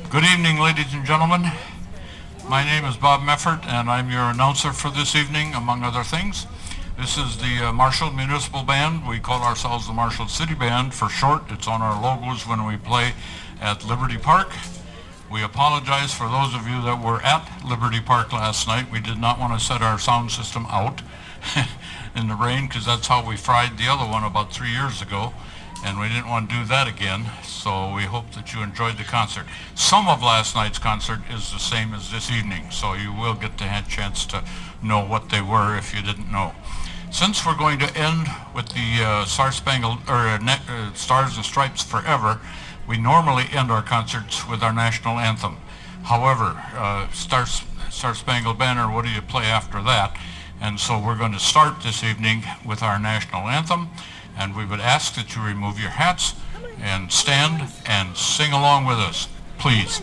Good evening, ladies and gentlemen. My name is Bob Meffert, and I'm your announcer for this evening, among other things. This is the Marshall Municipal Band. We call ourselves the Marshall City Band for short. It's on our logos when we play at Liberty Park. We apologize for those of you that were at Liberty Park last night. We did not want to set our sound system out in the rain because that's how we fried the other one about 3 years ago, and we didn't want to do that again. So we hope that you enjoyed the concert. Some of last night's concert is the same as this evening, so you will get the chance to know what they were if you didn't know. Since we're going to end with the Stars and Stripes Forever, we normally end our concerts with our national anthem. However, Star Spangled Banner, what do you play after that? And so we're going to start this evening with our national anthem, and we would ask that you remove your hats and stand and sing along with us, please.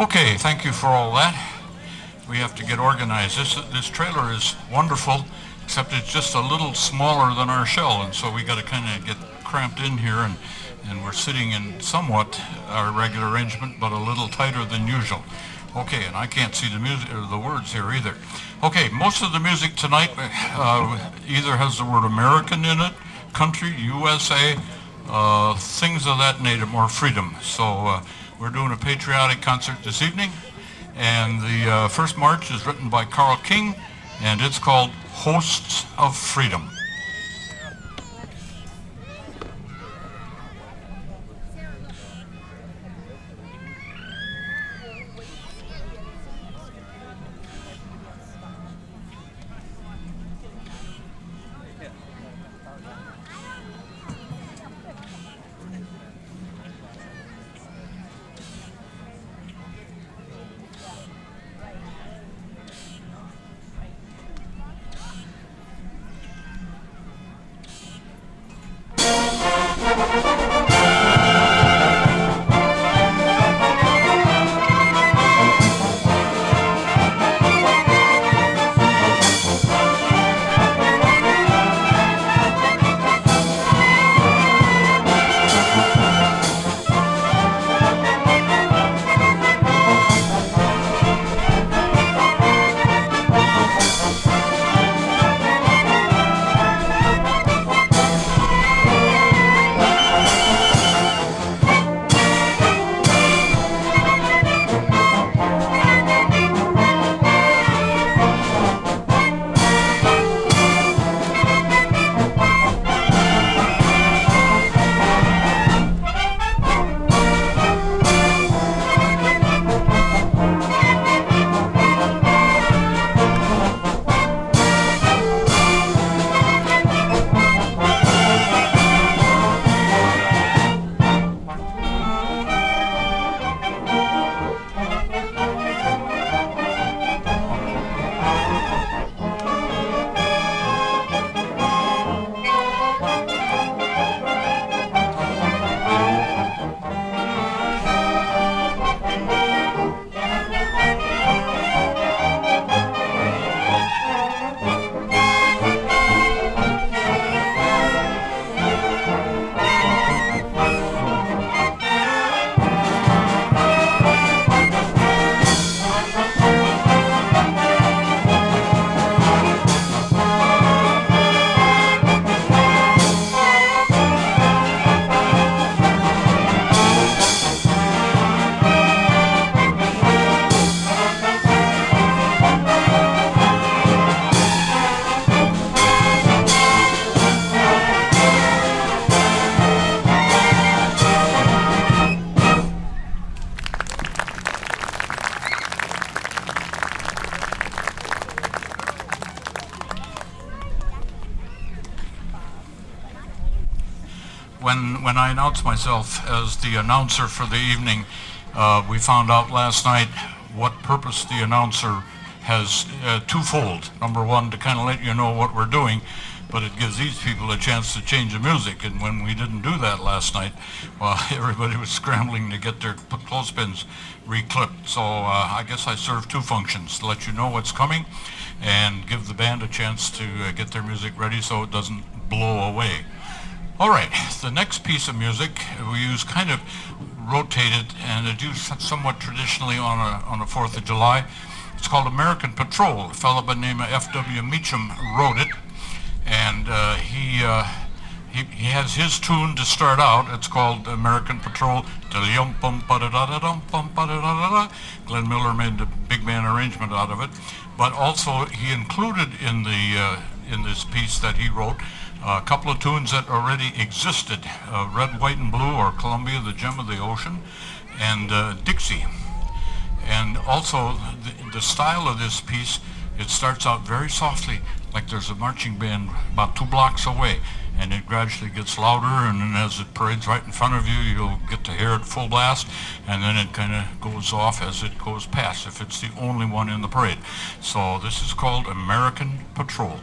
Okay, thank you for all that. We have to get organized. This trailer is wonderful, except it's just a little smaller than our shell, and so we got to kind of get cramped in here, and we're sitting in somewhat our regular arrangement, but a little tighter than usual. Okay, and I can't see the music or the words here either. Okay, most of the music tonight either has the word American in it, country, USA, things of that nature, more freedom. So we're doing a patriotic concert this evening, and the first march is written by Carl King, and it's called Hosts of Freedom. when I announced myself as the announcer for the evening, we found out last night what purpose the announcer has twofold. Number one, to kind of let you know what we're doing, but it gives these people a chance to change the music. And when we didn't do that last night, well, everybody was scrambling to get their clothespins reclipped. So I guess I serve two functions: to let you know what's coming and give the band a chance to get their music ready so it doesn't blow away. All right, the next piece of music we use kind of rotated, and it's used somewhat traditionally on a 4th of July. It's called American Patrol. A fellow by the name of F.W. Meacham wrote it, and he has his tune to start out. It's called American Patrol. Glenn Miller made the big band arrangement out of it, but also he included in this piece that he wrote a couple of tunes that already existed: Red, White, and Blue, or Columbia, the Gem of the Ocean, and Dixie. And also the style of this piece, it starts out very softly, like there's a marching band about 2 blocks away, and it gradually gets louder, and then as it parades right in front of you, you'll get to hear it full blast, and then it kind of goes off as it goes past, if it's the only one in the parade. So this is called American Patrol.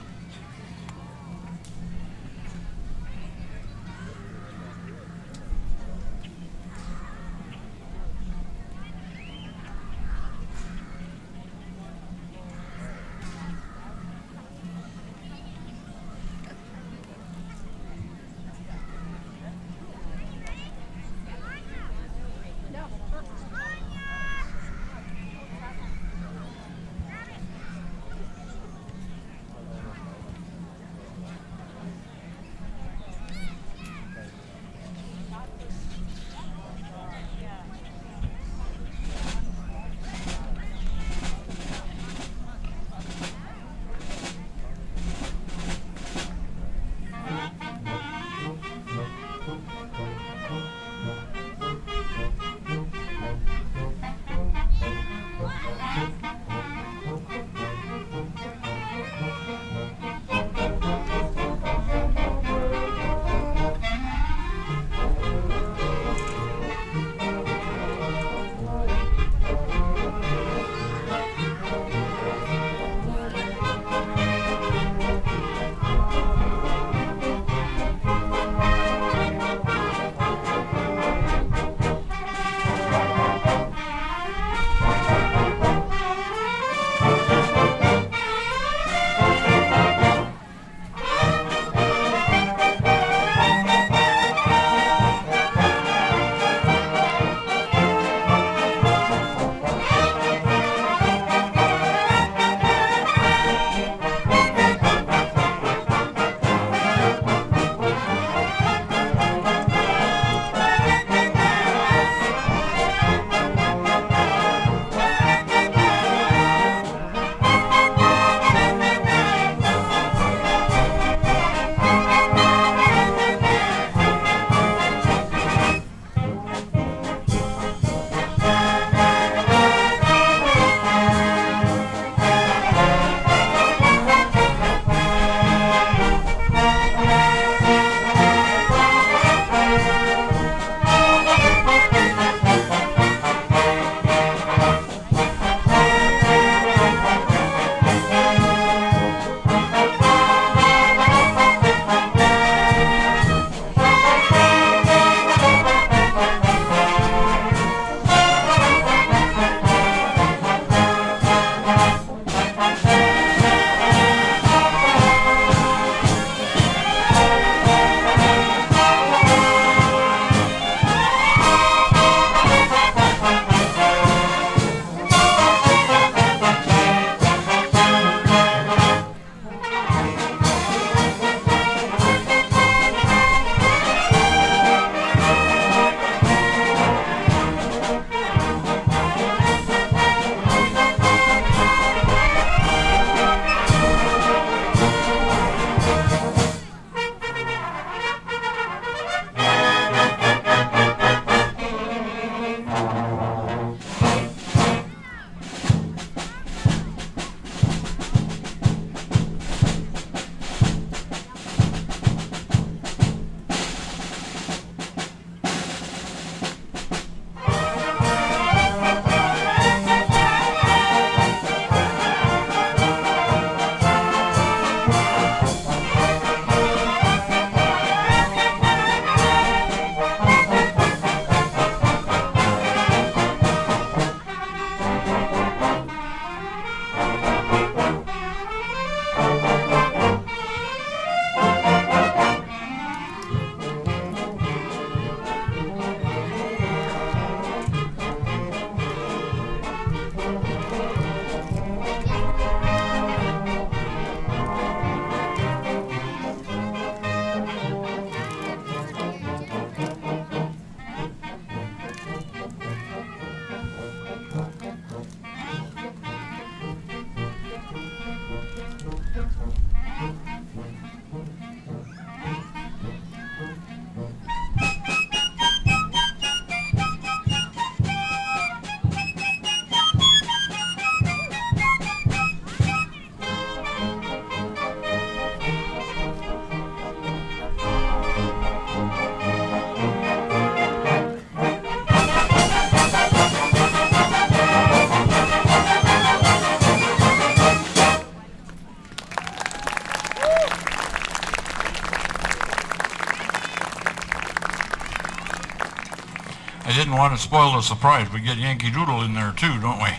I didn't want to spoil the surprise. We get Yankee Doodle in there too, don't we?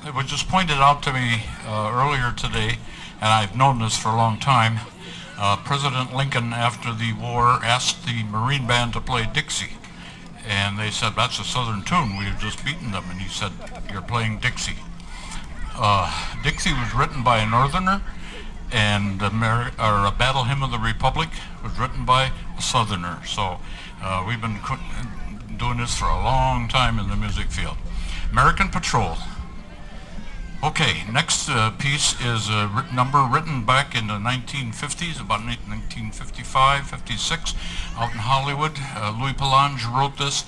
It was just pointed out to me earlier today, and I've known this for a long time. President Lincoln, after the war, asked the Marine Band to play Dixie. And they said, that's a Southern tune, we have just beaten them. And he said, you're playing Dixie. Dixie was written by a Northerner, and a Battle Hymn of the Republic was written by a Southerner. So we've been doing this for a long time in the music field. American Patrol. Okay, next piece is a number written back in the 1950s, about 1955, 56, out in Hollywood. Louis Palange wrote this.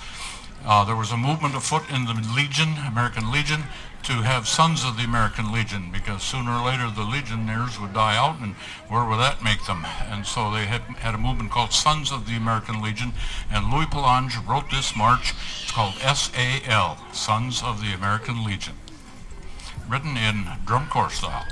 There was a movement afoot in the Legion, American Legion, to have Sons of the American Legion, because sooner or later the Legionnaires would die out, and where would that make them? And so they had a movement called Sons of the American Legion, and Louis Palange wrote this march. It's called SAL, Sons of the American Legion, written in drum corps style.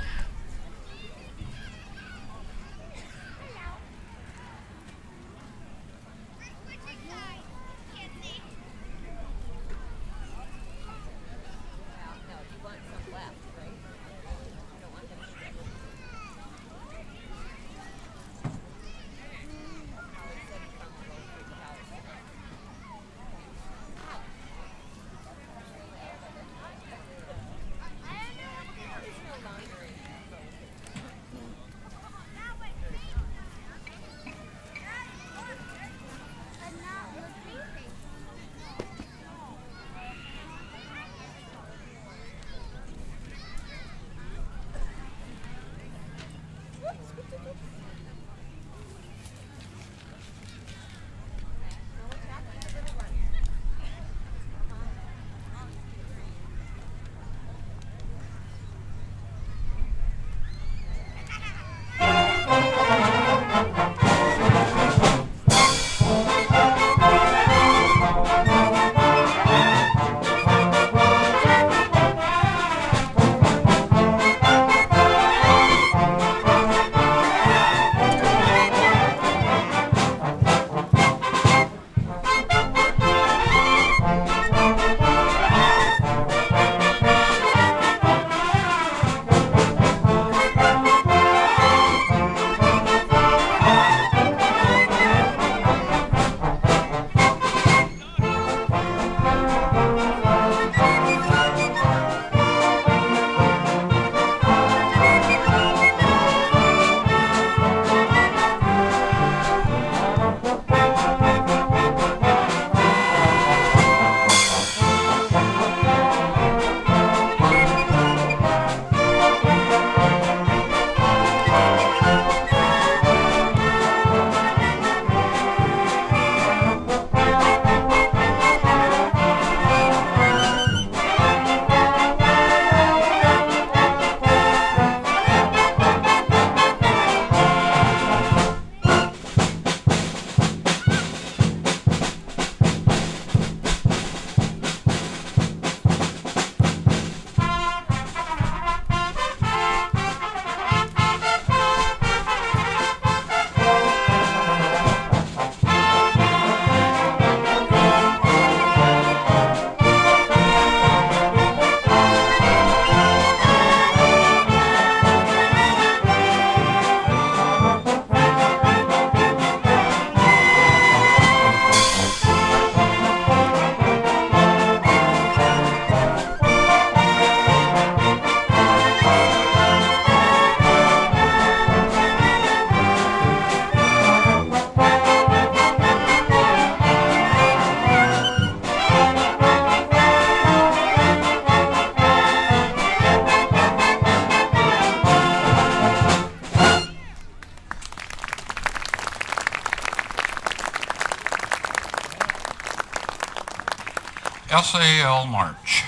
SAL March.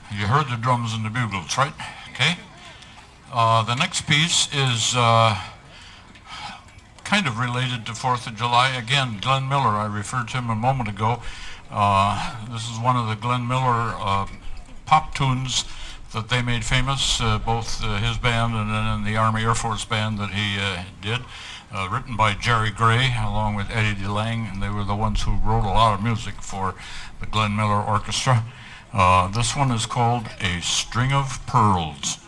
You heard the drums and the bugles, right? Okay. The next piece is kind of related to 4th of July. Again, Glenn Miller, I referred to him a moment ago. This is one of the Glenn Miller pop tunes that they made famous, both his band and then the Army Air Force band that he did, written by Jerry Gray along with Eddie DeLange, and they were the ones who wrote a lot of music for the Glenn Miller Orchestra. This one is called A String of Pearls.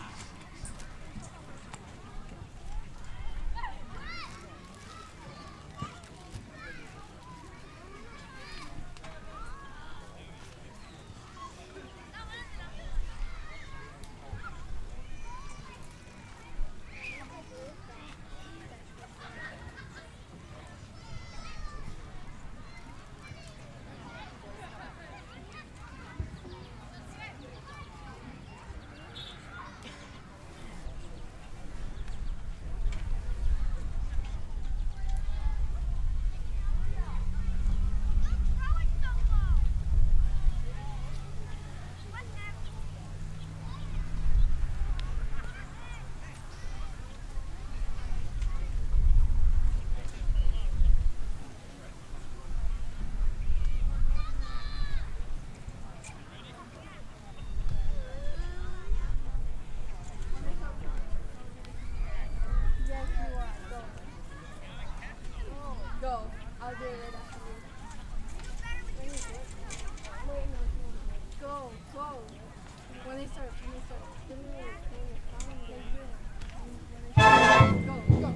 Go. I'll do it right after you. Go. Go. When they start. Go. Go.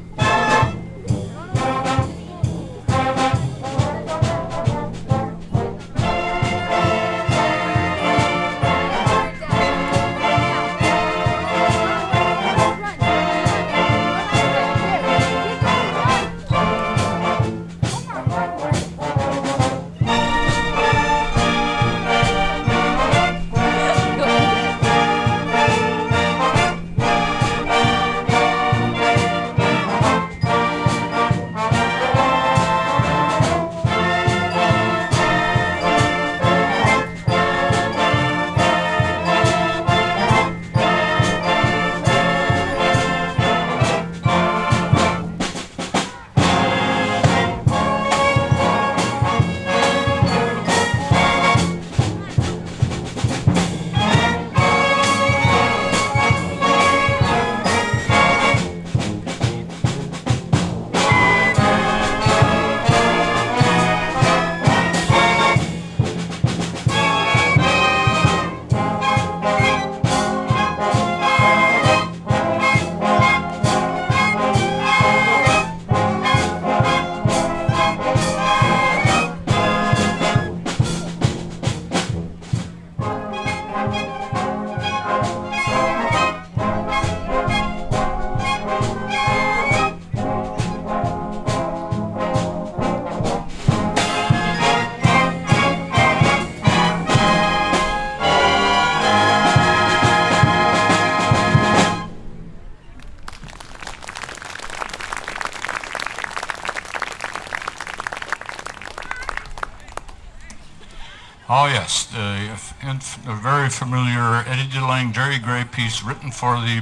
Oh yes, the very familiar Eddie DeLange, Jerry Gray piece written for the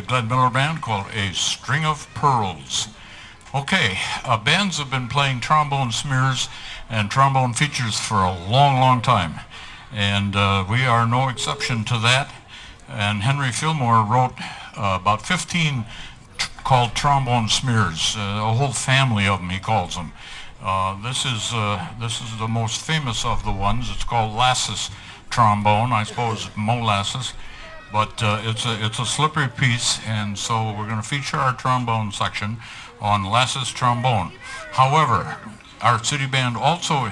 Glenn Miller Band called A String of Pearls. Okay, bands have been playing trombone smears and trombone features for a long, long time, and we are no exception to that. And Henry Fillmore wrote about 15 called trombone smears, a whole family of them he calls them. This is the most famous of the ones. It's called Lassus trombone. I suppose molasses, but it's a slippery piece, and so we're going to feature our trombone section on Lassus trombone. However, our city band also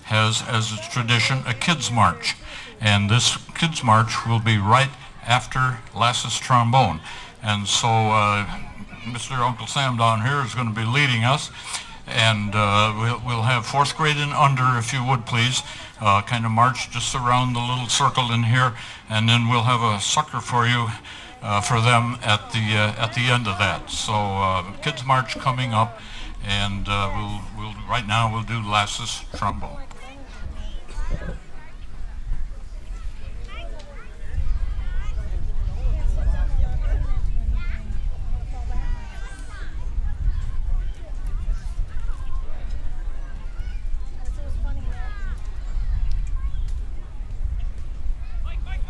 has, as its tradition, a kids march, and this kids march will be right after Lassus trombone, and so Mr. Uncle Sam down here is going to be leading us. And we'll have fourth grade and under, if you would please, kind of march just around the little circle in here, and then we'll have a sucker for you, for them at the end of that. So kids march coming up, and we'll right now we'll do Lassus trombone. Mike.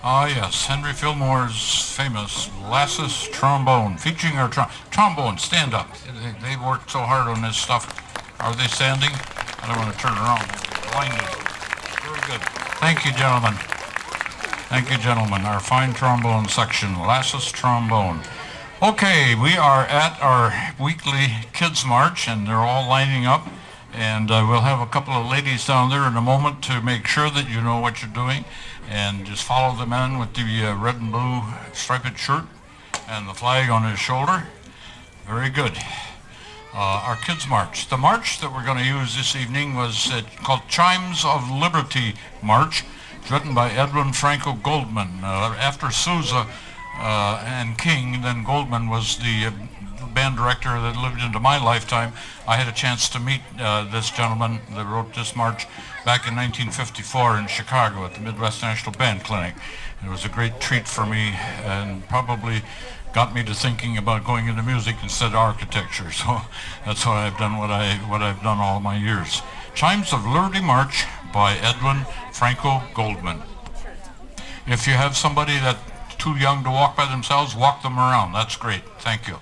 Ah, yes, Henry Fillmore's famous Lassus trombone, featuring our trombone. Stand up. They've worked so hard on this stuff. Are they standing? I don't want to turn around. Blinded. Very good. Thank you, gentlemen. Thank you, gentlemen. Our fine trombone section, Lassus trombone. Okay, we are at our weekly Kids March, and they're all lining up. And we'll have a couple of ladies down there in a moment to make sure that you know what you're doing. And just follow the man with the red and blue striped shirt and the flag on his shoulder. Very good. Our Kids March. The march that we're going to use this evening was called Chimes of Liberty March. It's written by Edwin Franco Goldman. After Sousa and King, then Goldman was the band director that lived into my lifetime. I had a chance to meet this gentleman that wrote this march back in 1954 in Chicago at the Midwest National Band Clinic. It was a great treat for me and probably got me to thinking about going into music instead of architecture. So that's why I've done what I've done all my years. Chimes of Liberty March by Edwin Franco Goldman. If you have somebody that's too young to walk by themselves, walk them around. That's great. Thank you.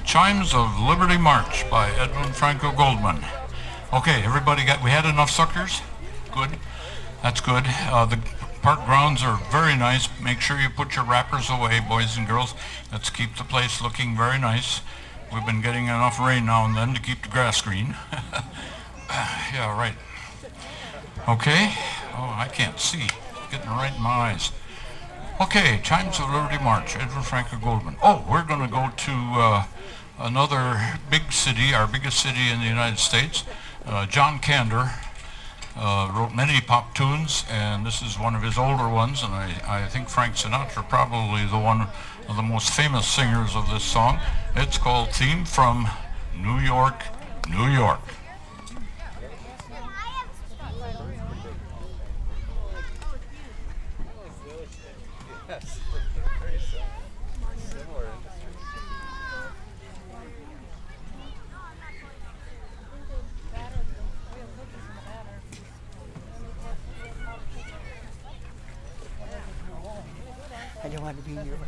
Chimes of Liberty March by Edwin Franco Goldman. Okay, everybody we had enough suckers? Good. That's good. The park grounds are very nice. Make sure you put your wrappers away, boys and girls. Let's keep the place looking very nice. We've been getting enough rain now and then to keep the grass green. Yeah, right. Okay. Oh, I can't see. It's getting right in my eyes. Okay, Chimes of Liberty March, Edwin Franco Goldman. Oh, we're going to go to another big city, our biggest city in the United States. John Kander wrote many pop tunes, and this is one of his older ones, and I think Frank Sinatra probably one of the most famous singers of this song. It's called Theme from New York, New York. Yes, very similar industry. I don't want to be in your way.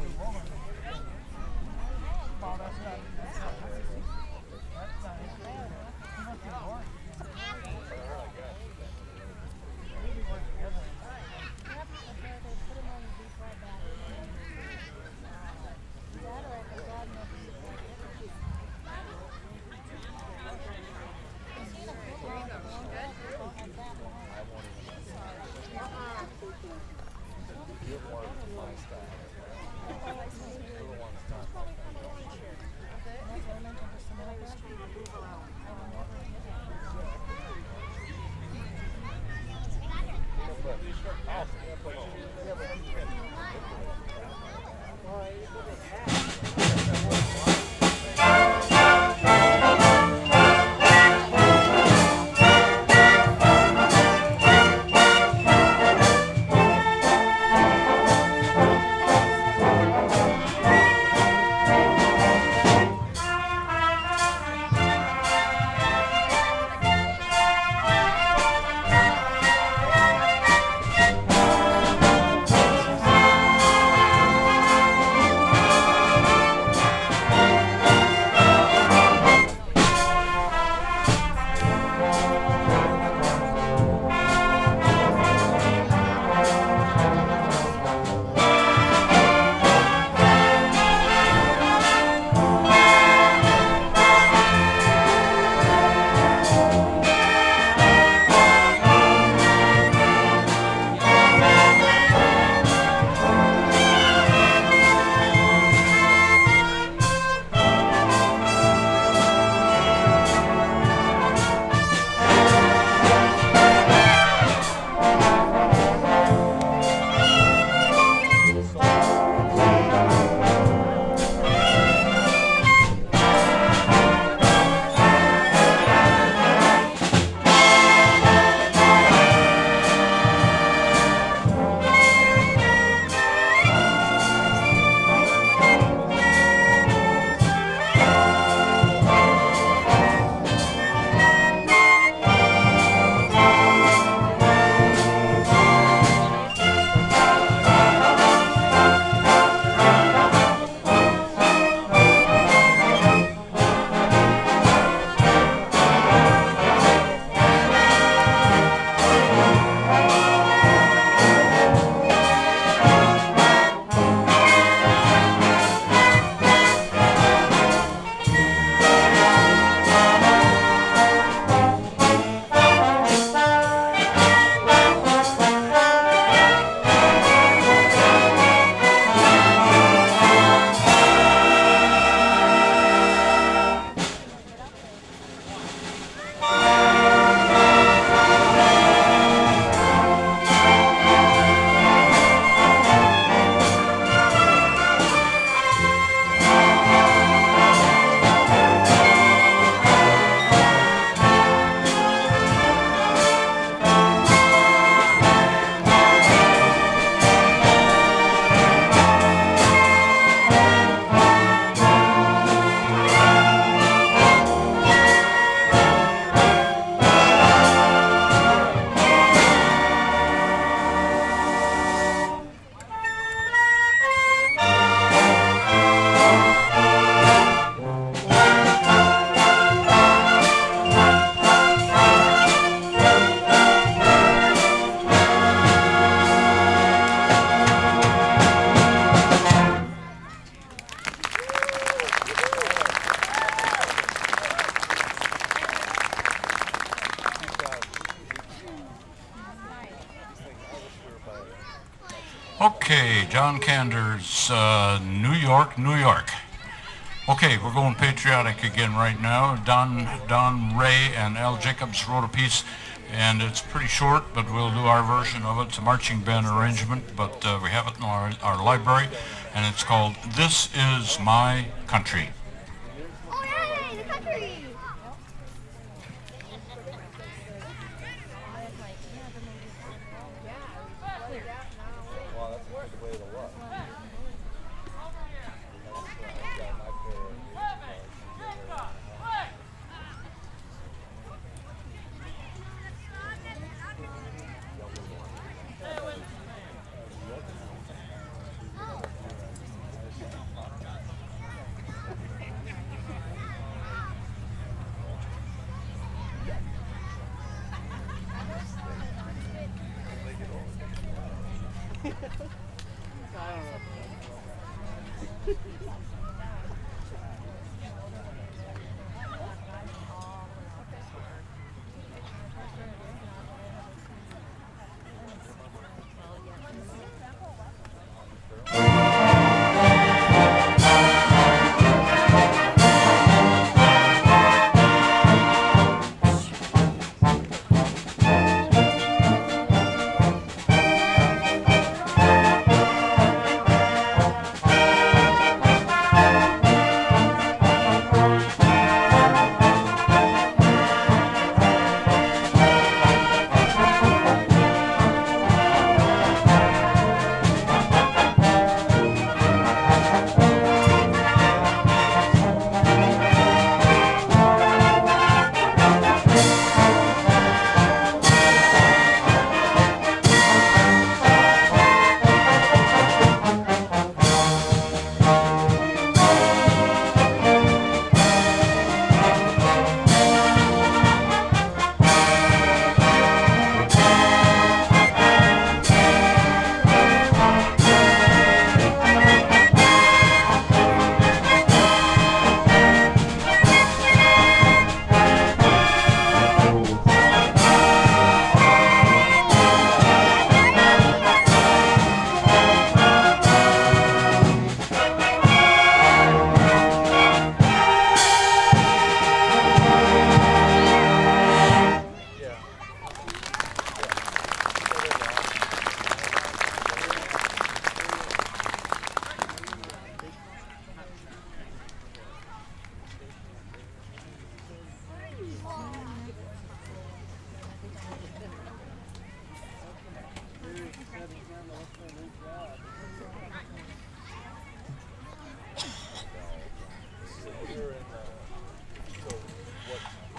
Okay, John Cander's New York, New York. Okay, we're going patriotic again right now. Don Ray and Al Jacobs wrote a piece, and it's pretty short, but we'll do our version of it. It's a marching band arrangement, but we have it in our library, and it's called This Is My Country. Oh, yay, the country! Wow, that's a good way to look. I've got my favorite.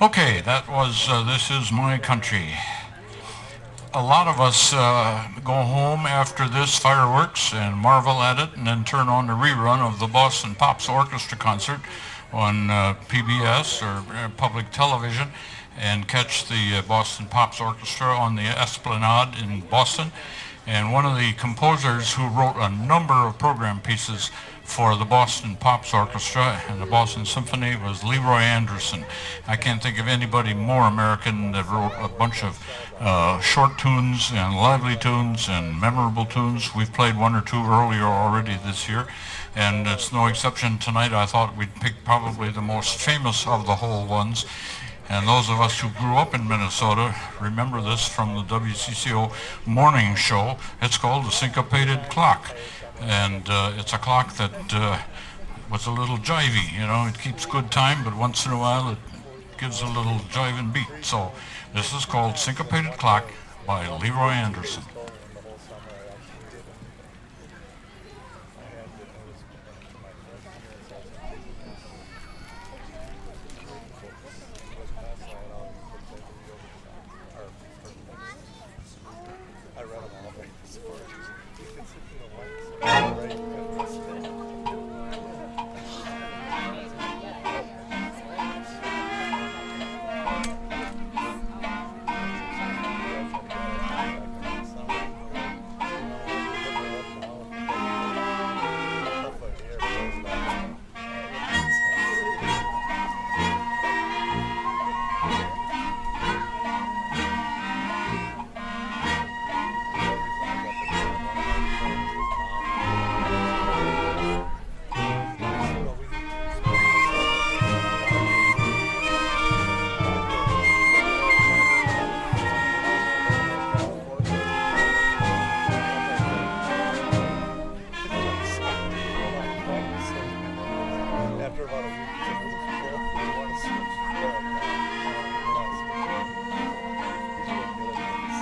Okay, that was This Is My Country. A lot of us go home after this fireworks and marvel at it and then turn on the rerun of the Boston Pops Orchestra concert on PBS or public television and catch the Boston Pops Orchestra on the Esplanade in Boston. And one of the composers who wrote a number of program pieces for the Boston Pops Orchestra and the Boston Symphony was Leroy Anderson. I can't think of anybody more American that wrote a bunch of short tunes and lively tunes and memorable tunes. We've played one or two earlier already this year, and it's no exception tonight. I thought we'd pick probably the most famous of the whole ones. And those of us who grew up in Minnesota remember this from the WCCO morning show. It's called the Syncopated Clock. And it's a clock that was a little jivey, you know. It keeps good time, but once in a while it gives a little jiving beat. So this is called Syncopated Clock by Leroy Anderson. Summer. after about a week, it's like, "Well, we want to switch." But, we're not switching. These are really good at this.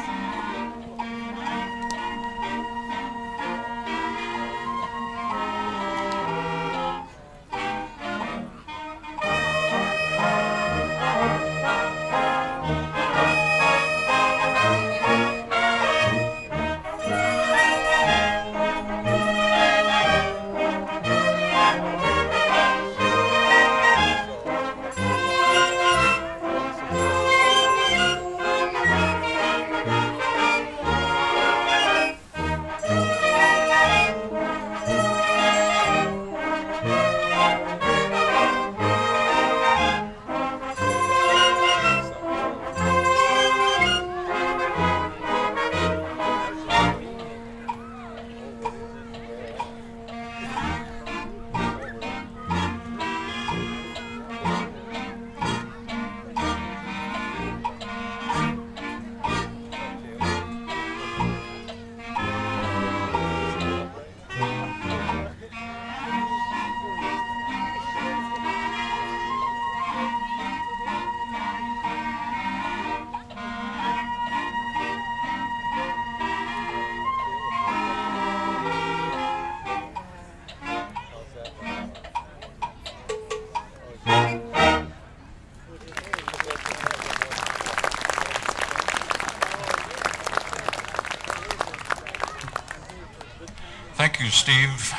Thank you, Steve.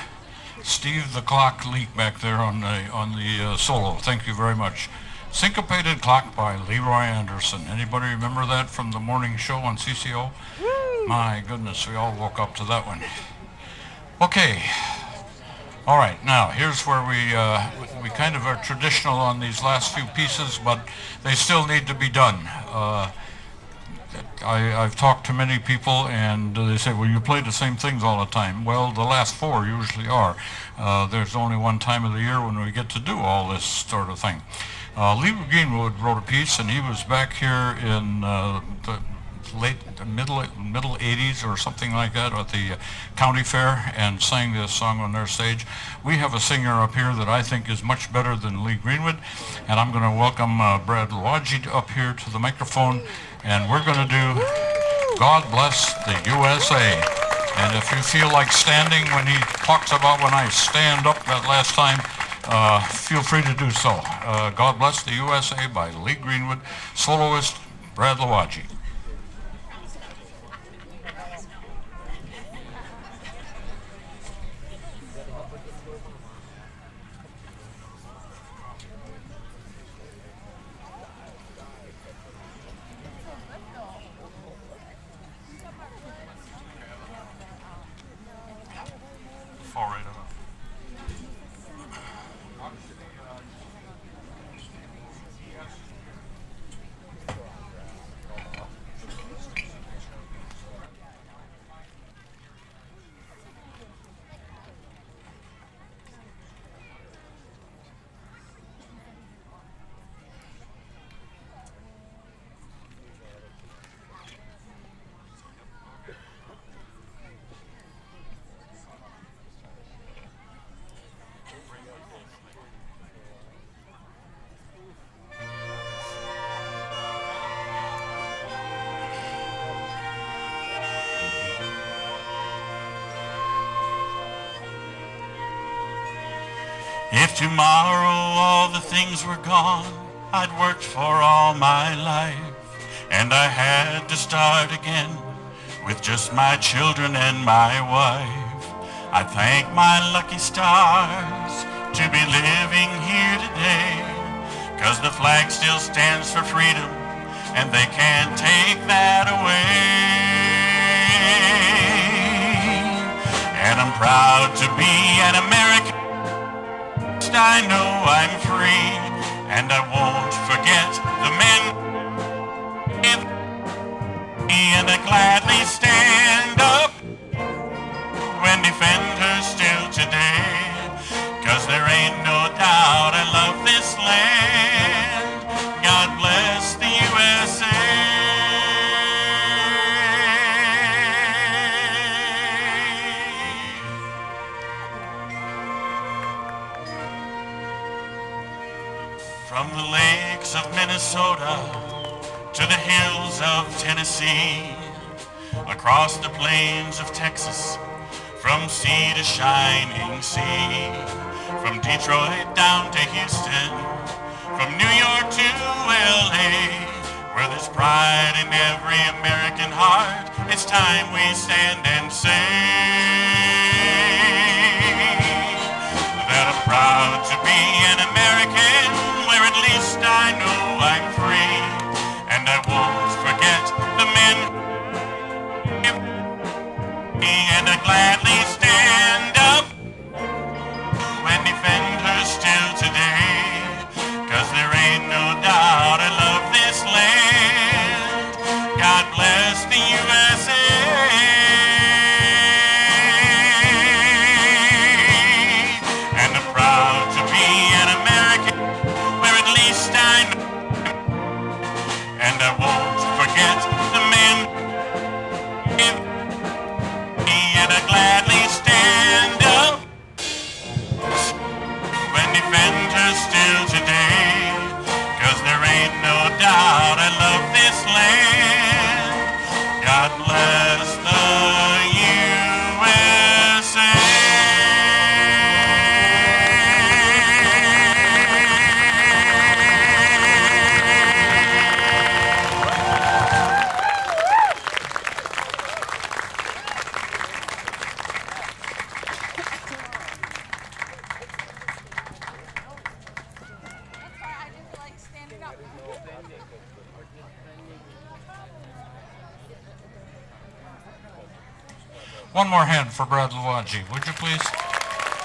Steve the clock leak back there on the solo. Thank you very much. Syncopated Clock by Leroy Anderson. Anybody remember that from the morning show on CCO? My goodness, we all woke up to that one. Okay. All right, now here's where we kind of are traditional on these last few pieces, but they still need to be done. I've talked to many people and they say, well, you play the same things all the time. Well, the last four usually are. There's only one time of the year when we get to do all this sort of thing. Lee Greenwood wrote a piece, and he was back here in the middle 80s or something like that at the county fair and sang this song on their stage. We have a singer up here that I think is much better than Lee Greenwood, and I'm going to welcome Brad Lawaji up here to the microphone, and we're going to do God Bless the USA. And if you feel like standing when he talks about when I stand up that last time, feel free to do so. God Bless the USA by Lee Greenwood, soloist Brad Lawaji. Fall right up. If tomorrow all the things were gone I'd worked for all my life, and I had to start again with just my children and my wife, I'd thank my lucky stars to be living here today, 'cause the flag still stands for freedom and they can't take that away. And I'm proud to be an American. I know I'm free, and I won't forget the men, and I gladly stand up when defenders still today, 'cause there ain't no doubt I love this land. God bless the USA. From the lakes of Minnesota to the hills of Tennessee, across the plains of Texas, from sea to shining sea, from Detroit down to Houston, from New York to LA, where there's pride in every American heart. It's time we stand and say that I'm proud to be an American, where at least I know I'm free, and I won't forget the men who give me, and I gladly stand up and defend her still today, 'cause there ain't no doubt I love this land. God bless the USA. And I'm proud to be an American, where at least I know, and I won't forget the men who give me, and I gladly stand up and defend her still today, 'cause there ain't no doubt I love this land. God bless the USA. That's why I just like standing up. One more hand for Brad Luagi, would you please?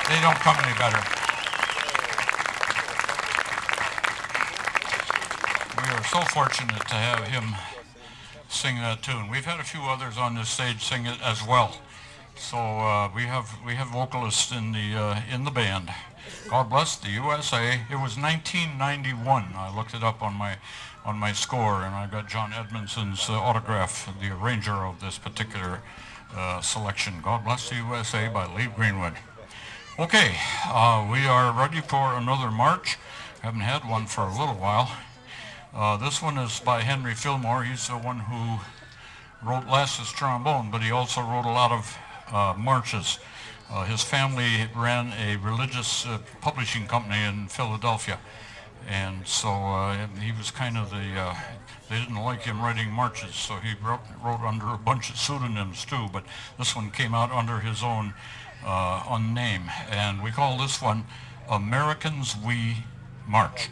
They don't come any better. We are so fortunate to have him sing that tune. We've had a few others on this stage sing it as well. So we have vocalists in the band. God bless the USA. It was 1991. I looked it up on my score, and I got John Edmondson's autograph, the arranger of this particular selection. God bless the USA by Lee Greenwood. Okay, we are ready for another march. Haven't had one for a little while. This one is by Henry Fillmore. He's the one who wrote Lasses Trombone, but he also wrote a lot of marches. His family ran a religious publishing company in Philadelphia, and so he was kind of they didn't like him writing marches, so he wrote under a bunch of pseudonyms too, but this one came out under his own name, and we call this one Americans We March.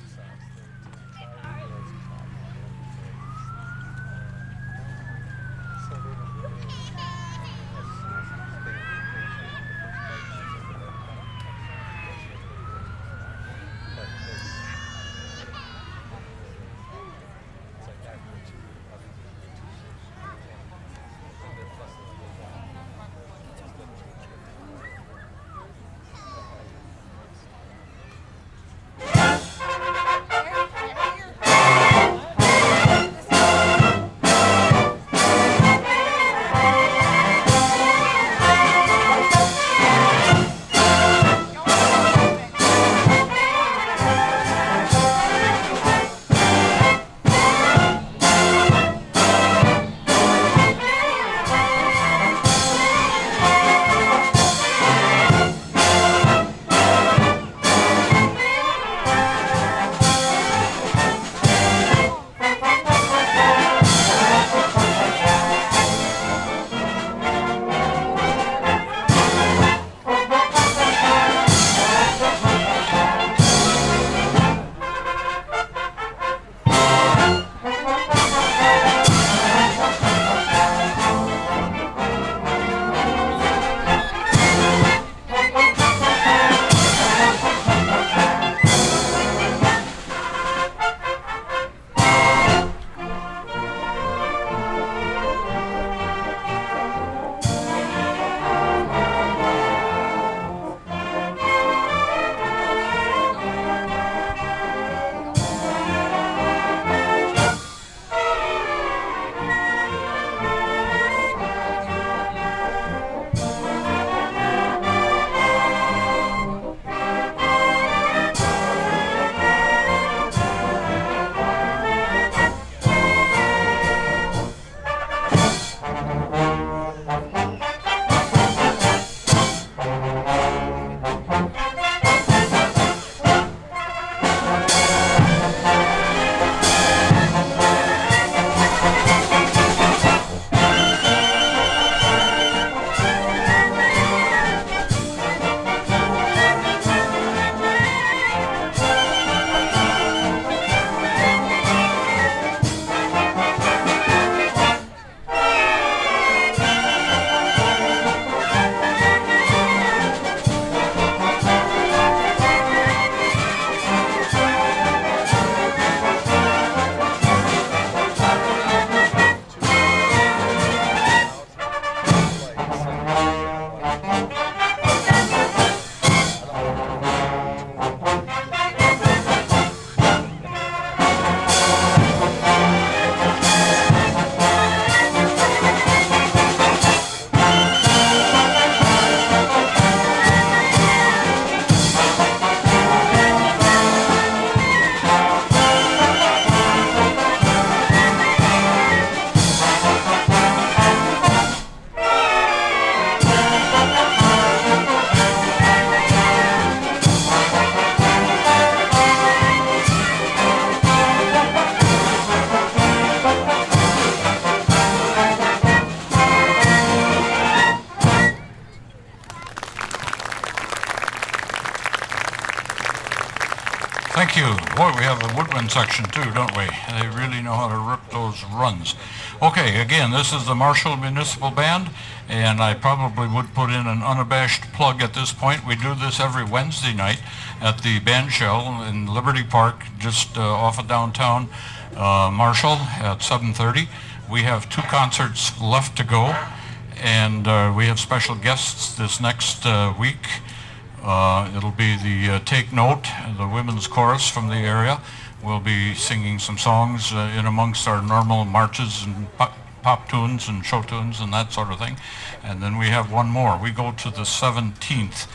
Thank you. Boy, we have a woodwind section too, don't we? They really know how to rip those runs. Okay, again, this is the Marshall Municipal Band, and I probably would put in an unabashed plug at this point. We do this every Wednesday night at the Band Shell in Liberty Park, just off of downtown Marshall at 7:30. We have 2 concerts left to go, and we have special guests this next week. It'll be the Take Note, the women's chorus from the area. We'll be singing some songs in amongst our normal marches and pop tunes and show tunes and that sort of thing. And then we have one more. We go to the 17th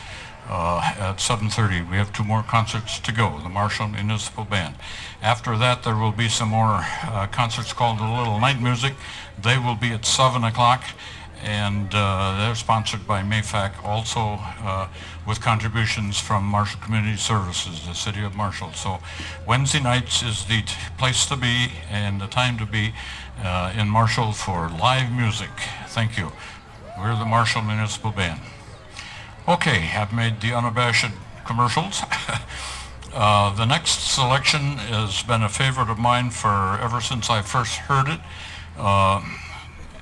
at 7:30. We have 2 more concerts to go, the Marshall Municipal Band. After that, there will be some more concerts called A Little Night Music. They will be at 7 o'clock. And they're sponsored by MAFAC, also with contributions from Marshall Community Services, the City of Marshall. So Wednesday nights is the place to be and the time to be in Marshall for live music. Thank you. We're the Marshall Municipal Band. Okay, I've made the unabashed commercials. The next selection has been a favorite of mine for ever since I first heard it.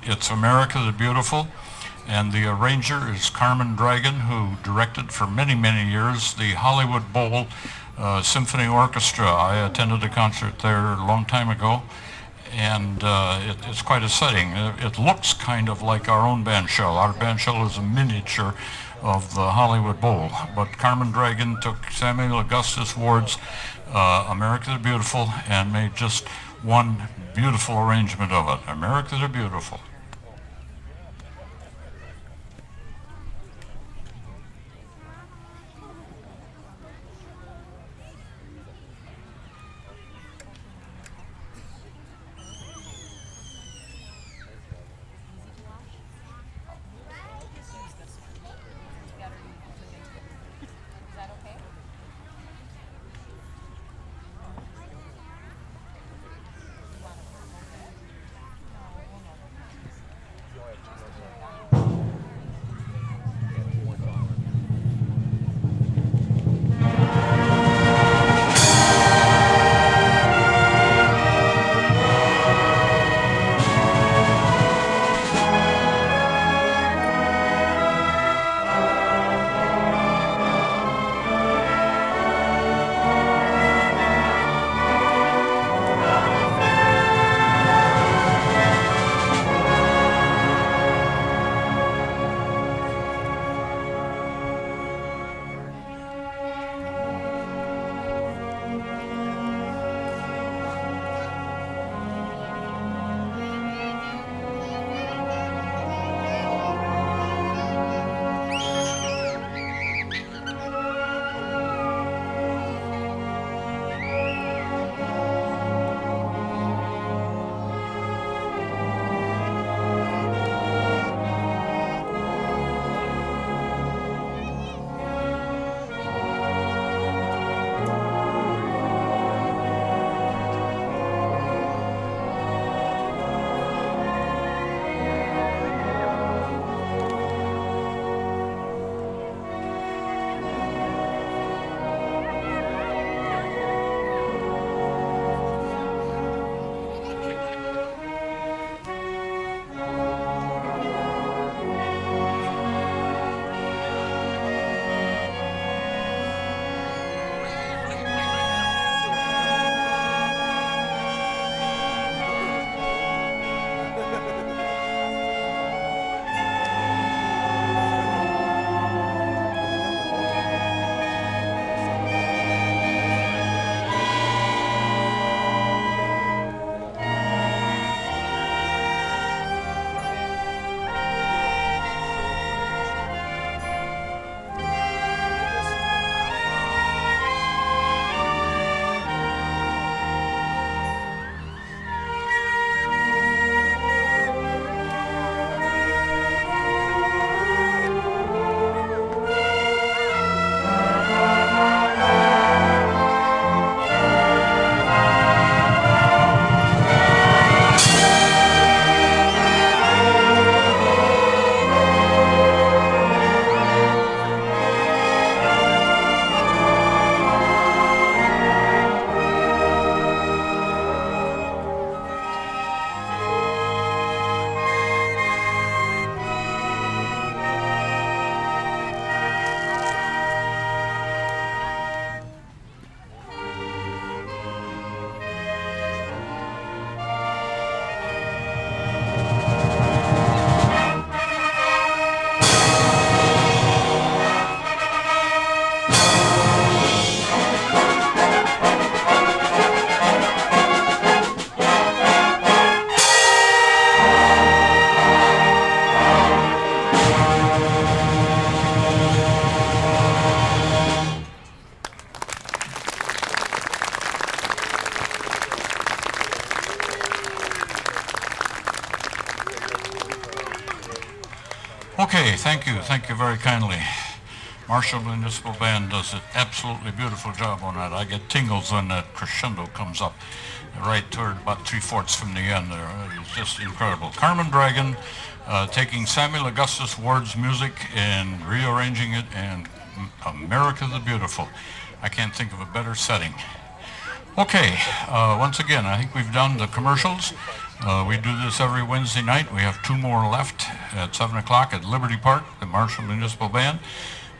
It's America the Beautiful, and the arranger is Carmen Dragon, who directed for many, many years the Hollywood Bowl Symphony Orchestra. I attended a concert there a long time ago, and it's quite a setting. It looks kind of like our own band shell. Our band shell is a miniature of the Hollywood Bowl, but Carmen Dragon took Samuel Augustus Ward's America the Beautiful and made just one beautiful arrangement of it. America the Beautiful. Okay, thank you very kindly. Marshall Municipal Band does an absolutely beautiful job on that. I get tingles when that crescendo comes up, right toward about 3/4 from the end there. It's just incredible. Carmen Dragon taking Samuel Augustus Ward's music and rearranging it, and America the Beautiful. I can't think of a better setting. Okay, once again, I think we've done the commercials. We do this every Wednesday night. We have 2 more left at 7 o'clock at Liberty Park, the Marshall Municipal Band.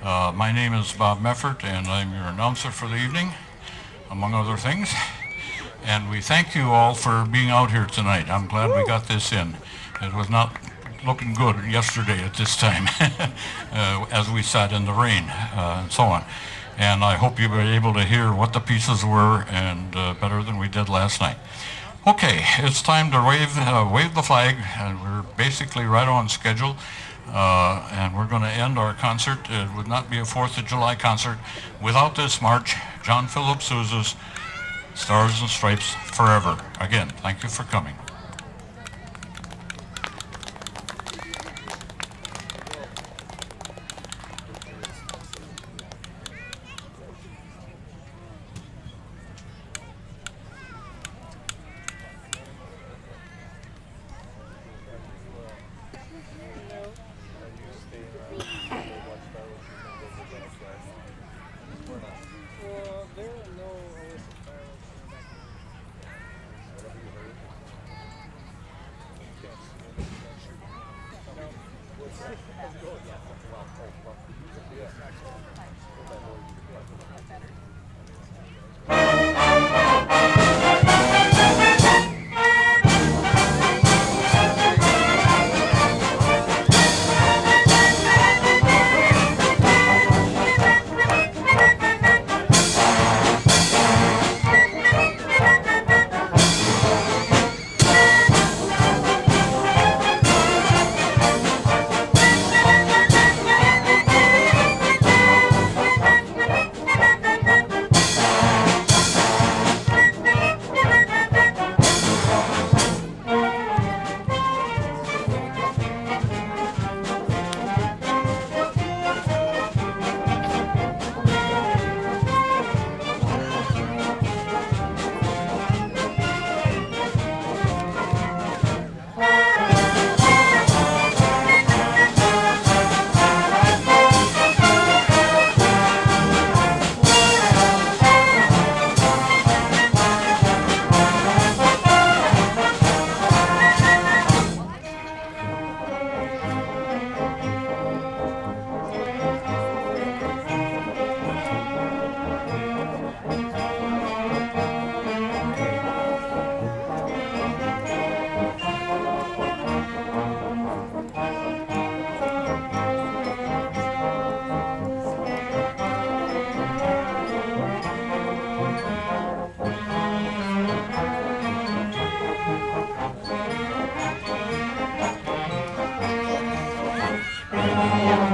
My name is Bob Meffert, and I'm your announcer for the evening, among other things. And we thank you all for being out here tonight. I'm glad we got this in. It was not looking good yesterday at this time, as we sat in the rain and so on. And I hope you were able to hear what the pieces were, and better than we did last night. Okay, it's time to wave the flag, and we're basically right on schedule. And we're going to end our concert. It would not be a 4th of July concert without this march, John Philip Sousa's Stars and Stripes Forever. Again, thank you for coming. Well, there are no illicit fireworks in the back. Whatever you heard. Yes. Thank you.